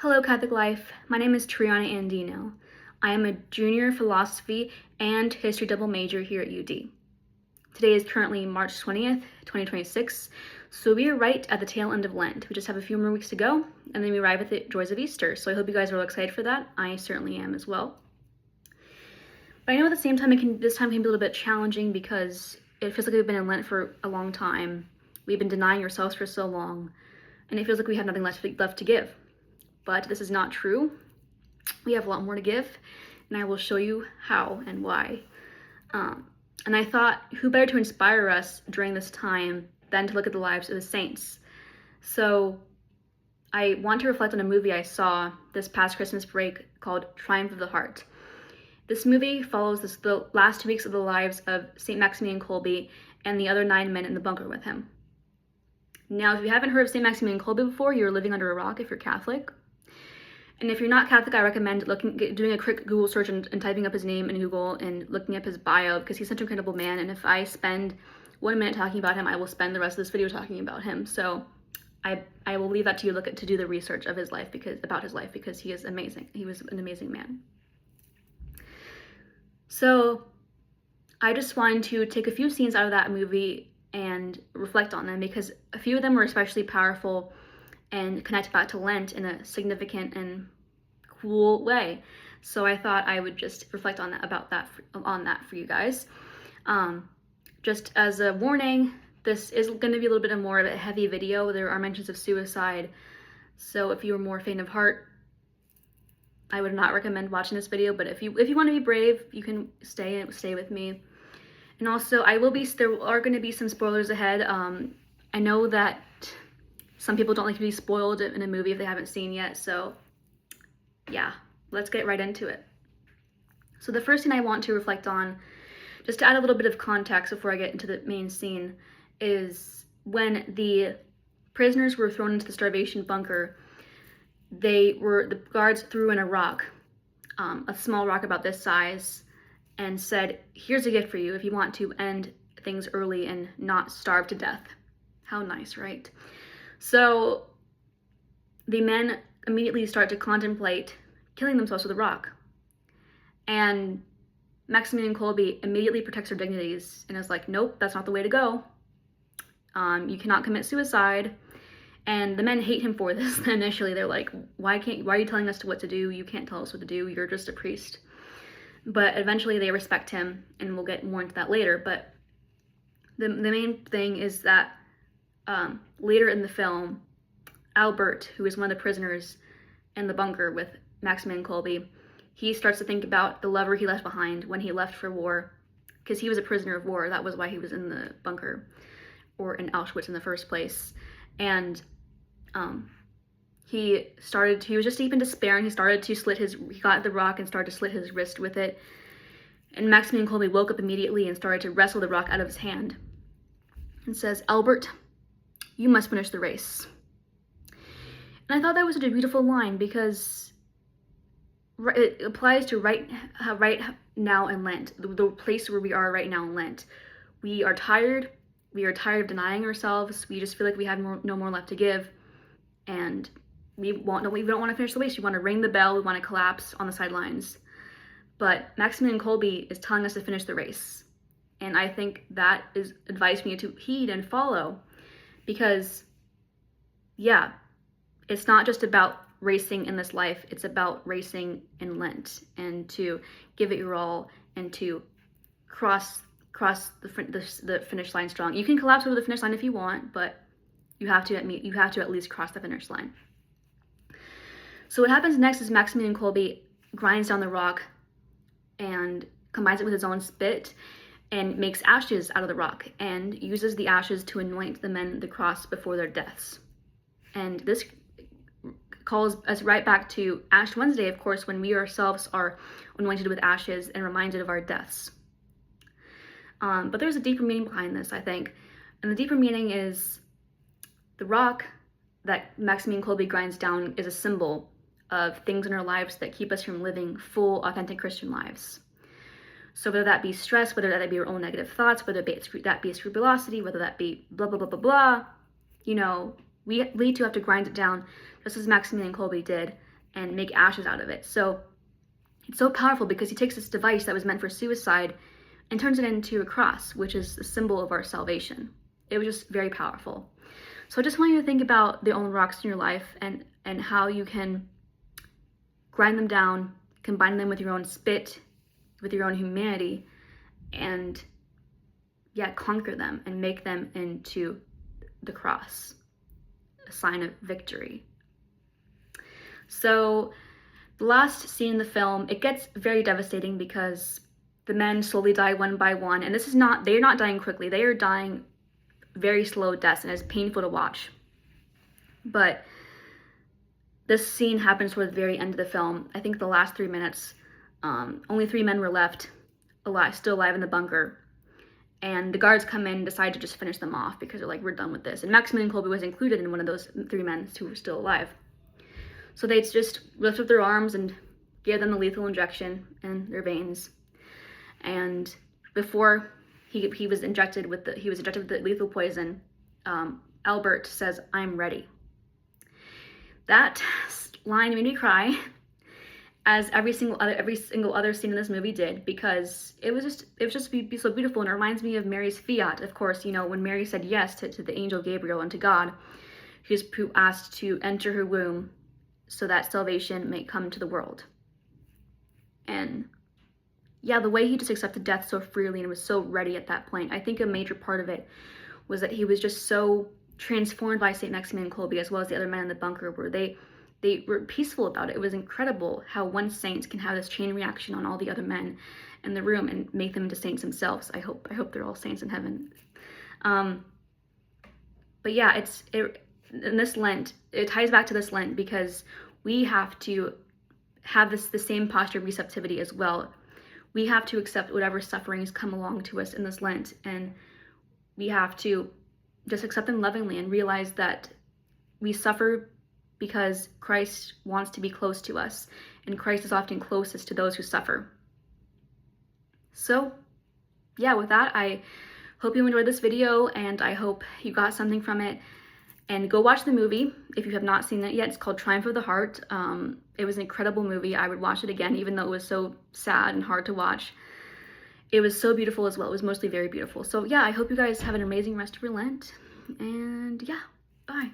Hello, Catholic Life. My name is Triana Andino. I am a junior philosophy and history double major here at UD. Today is currently March 20th, 2026, so we are right at the tail end of Lent. We just have a few more weeks to go, and then we arrive at the joys of Easter. So I hope you guys are all excited for that. I certainly am as well. But I know at the same time, this time can be a little bit challenging because it feels like we've been in Lent for a long time. We've been denying ourselves for so long, and it feels like we have nothing left to give. But this is not true. We have a lot more to give, and I will show you how and why. And I thought, who better to inspire us during this time than to look at the lives of the saints? So I want to reflect on a movie I saw this past Christmas break called Triumph of the Heart. This movie follows the last 2 weeks of the lives of St. Maximilian Kolbe and the other 9 men in the bunker with him. Now, if you haven't heard of St. Maximilian Kolbe before, you're living under a rock if you're Catholic. And if you're not Catholic, I recommend doing a quick Google search and typing up his name in Google and looking up his bio, because he's such an incredible man. And if I spend 1 minute talking about him, I will spend the rest of this video talking about him. So I will leave that to you to do the research of his life about his life because he is amazing. He was an amazing man. So I just wanted to take a few scenes out of that movie and reflect on them because a few of them were especially powerful and connect back to Lent in a significant and cool way. So I thought I would just reflect on that for you guys. Just as a warning, this is going to be a little bit more of a heavy video. There are mentions of suicide. So if you are more faint of heart, I would not recommend watching this video. But if you want to be brave, you can stay with me. And also, there are going to be some spoilers ahead. I know that some people don't like to be spoiled in a movie if they haven't seen yet, so yeah, let's get right into it. So the first thing I want to reflect on, just to add a little bit of context before I get into the main scene, is when the prisoners were thrown into the starvation bunker, the guards threw in a rock, a small rock about this size, and said, "Here's a gift for you if you want to end things early and not starve to death." How nice, right? So the men immediately start to contemplate killing themselves with a rock. And Maximilian Kolbe immediately protects their dignities and is like, nope, that's not the way to go. You cannot commit suicide. And the men hate him for this initially. They're like, why are you telling us what to do? You can't tell us what to do. You're just a priest. But eventually they respect him, and we'll get more into that later. But the main thing is that later in the film, Albert, who is one of the prisoners in the bunker with Maximilian Kolbe, he starts to think about the lover he left behind when he left for war, because he was a prisoner of war. That was why he was in the bunker, or in Auschwitz in the first place. And he was just deep in despair, and he got the rock and started to slit his wrist with it. And Maximilian Kolbe woke up immediately and started to wrestle the rock out of his hand and says, "Albert, you must finish the race." And I thought that was such a beautiful line because it applies to right now in Lent, the place where we are right now in Lent. We are tired. We are tired of denying ourselves. We just feel like we have no more left to give. And we don't want to finish the race. We want to ring the bell. We want to collapse on the sidelines. But Maximilian Kolbe is telling us to finish the race. And I think that is advice we need to heed and follow. Because, yeah, it's not just about racing in this life. It's about racing in Lent and to give it your all and to cross the finish line strong. You can collapse over the finish line if you want, but you have to at least cross the finish line. So what happens next is Maximilian Kolbe grinds down the rock and combines it with his own spit and makes ashes out of the rock and uses the ashes to anoint the men the cross before their deaths. And this calls us right back to Ash Wednesday, of course, when we ourselves are anointed with ashes and reminded of our deaths. But there's a deeper meaning behind this, I think. And the deeper meaning is the rock that Maximilian Kolbe grinds down is a symbol of things in our lives that keep us from living full, authentic Christian lives. So whether that be stress, whether that be your own negative thoughts, whether that be scrupulosity, whether that be blah, blah, blah, blah, blah, we need to have to grind it down, just as Maximilian Kolbe did, and make ashes out of it. So it's so powerful because he takes this device that was meant for suicide and turns it into a cross, which is the symbol of our salvation. It was just very powerful. So I just want you to think about the only rocks in your life and how you can grind them down, combine them with your own spit, with your own humanity, and conquer them and make them into the cross, a sign of victory. So the last scene in the film, it gets very devastating because the men slowly die one by one, and they're not dying quickly, they are dying very slow deaths, and it's painful to watch. But this scene happens toward the very end of the film. I think the last 3 minutes, only 3 men were left alive, still alive in the bunker. And the guards come in and decide to just finish them off because they're like, we're done with this. And Maximilian Kolbe was included in one of those 3 men who were still alive. So they just lift up their arms and gave them the lethal injection in their veins. And before he was injected with the lethal poison, Albert says, "I'm ready." That line made me cry, as every single other scene in this movie did, because it was just so beautiful, and it reminds me of Mary's fiat. Of course, when Mary said yes to the angel Gabriel and to God, who asked to enter her womb so that salvation may come to the world. And the way he just accepted death so freely and was so ready at that point, I think a major part of it was that he was just so transformed by St. Maximilian Kolbe, as well as the other men in the bunker, where they were peaceful about it. It was incredible how one saint can have this chain reaction on all the other men in the room and make them into saints themselves. I hope they're all saints in heaven. But yeah, in this Lent, it ties back to this Lent, because we have to have the same posture of receptivity as well. We have to accept whatever sufferings come along to us in this Lent, and we have to just accept them lovingly and realize that we suffer because Christ wants to be close to us, and Christ is often closest to those who suffer. So with that, I hope you enjoyed this video, and I hope you got something from it. And go watch the movie if you have not seen it yet. It's called Triumph of the Heart. It was an incredible movie. I would watch it again, even though it was so sad and hard to watch. It was so beautiful as well. It was mostly very beautiful. So I hope you guys have an amazing rest of your Lent. And bye.